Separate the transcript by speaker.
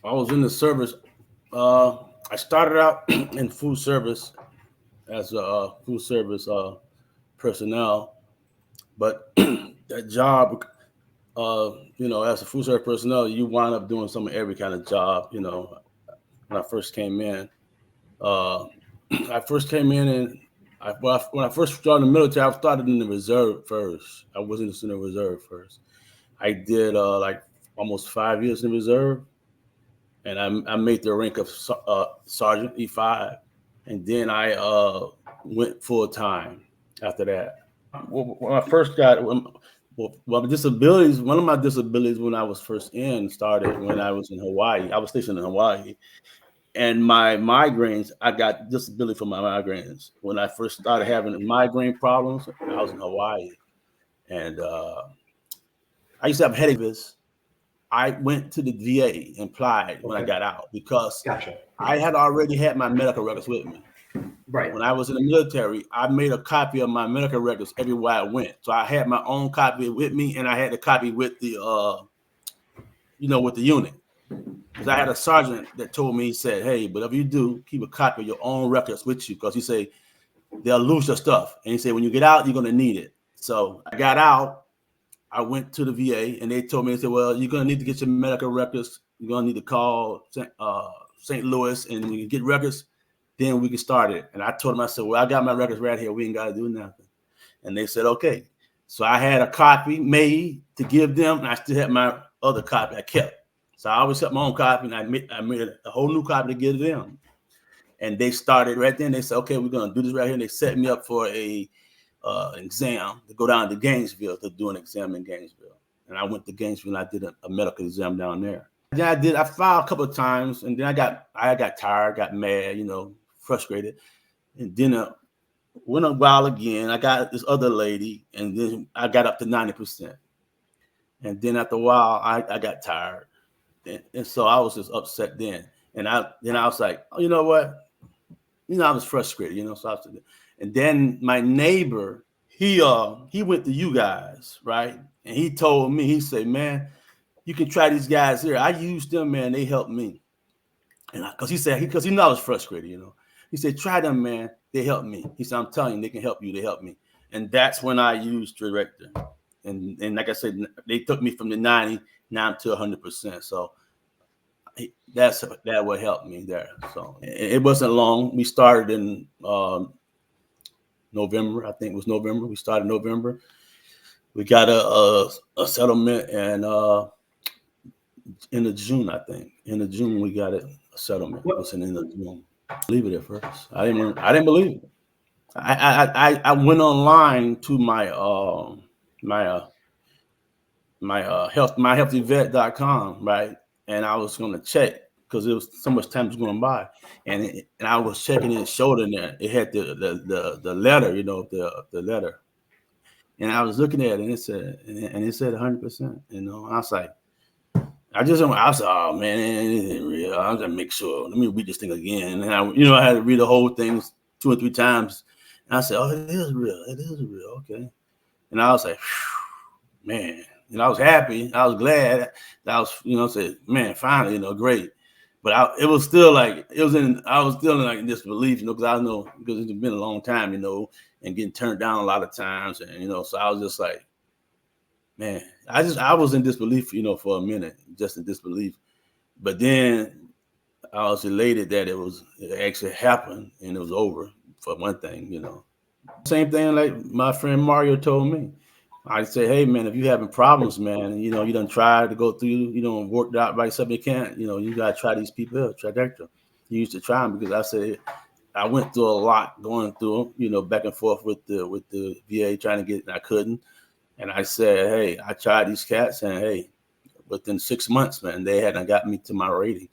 Speaker 1: I was in the service. I started out in food service as a food service personnel, but that job, as a food service personnel, you wind up doing some of every kind of job. When I first came in, uh, I first came in and when I first started in the military, I started in the reserve first. I wasn't just in the reserve first. I did like almost 5 years in the reserve, and I made the rank of sergeant E5, and then I went full time after that. When I first got well, disabilities. One of my disabilities when I was first in started when I was in Hawaii. I was stationed in Hawaii, and my migraines. I got disability for my migraines when I first started having migraine problems. I was in Hawaii, and I used to have headaches. I went to the VA and applied when I
Speaker 2: Okay.
Speaker 1: got out because
Speaker 2: Gotcha.
Speaker 1: I had already had my medical records with me.
Speaker 2: Right.
Speaker 1: When I was in the military, I made a copy of my medical records everywhere I went. So I had my own copy with me, and I had the copy with with the unit. Because I had a sergeant that told me, he said, "Hey, whatever you do, keep a copy of your own records with you, because he said they'll lose your stuff." And he said, "When you get out, you're gonna need it." So I got out. I went to the VA, and they told me, they said, "Well, you're gonna need to get your medical records. You're gonna need to call St. Louis, and when you get records, then we can start it." And I told them, I said, "Well, I got my records right here. We ain't got to do nothing." And they said, "Okay." So I had a copy made to give them, and I still had my other copy I kept. So I always kept my own copy, and I made a whole new copy to give them. And they started right then. They said, "Okay, we're gonna do this right here." And they set me up for a exam to go down to Gainesville to do an exam in Gainesville. And I went to Gainesville and I did a medical exam down there. Then I filed a couple of times, and then I got tired, got mad, frustrated, and then went a while again. I got this other lady, and then I got up to 90%. And then after a while, I got tired, and so I was just upset then. And I was like, "Oh, you know what? I was frustrated, So and then my neighbor, he went to you guys, right? And he told me, he said, "Man, you can try these guys here. I used them, man. They helped me." And because he said, because he knew I was frustrated, He said, "Try them, man. They helped me." He said, "I'm telling you, they can help you. They help me." And that's when I used Trajector. And like I said, they took me from the 90 now to 100%. So that would help me there. So it wasn't long. We started in November. I think it was November. We started in November. We got a settlement, and in the June, I think. In the June, we got it a settlement. It
Speaker 2: What?
Speaker 1: was in the June. Believe it at first. I didn't believe it. I went online to my healthyvet.com, right? And I was gonna check because it was so much time was going by, and I was checking it, showed in there. It had the letter, the letter, and I was looking at it, and it said 100%. I was like, I was like, "Oh man, it isn't real. I'm gonna make sure. Let me read this thing again." And I had to read the whole thing 2 or 3 times. And I said, "Oh, it is real. It is real. Okay." And I was like, "Man," I was happy. I was glad that I was, said, "Man, finally, great." But it was still like I was still in like disbelief, because I know because it's been a long time, and getting turned down a lot of times, and so I was just like, man, I was in disbelief, for a minute, just in disbelief. But then I was elated that it actually happened and it was over for one thing. Same thing like my friend Mario told me. I say, "Hey man, if you're having problems, man, you done tried to go through, worked out by yourself, you can't, you gotta try these people out, Trajector." You used to try them because I said I went through a lot going through them, back and forth with the VA trying to get it, and I couldn't. And I said, "Hey, I tried these cats, and hey, within 6 months, man, they hadn't got me to my rating."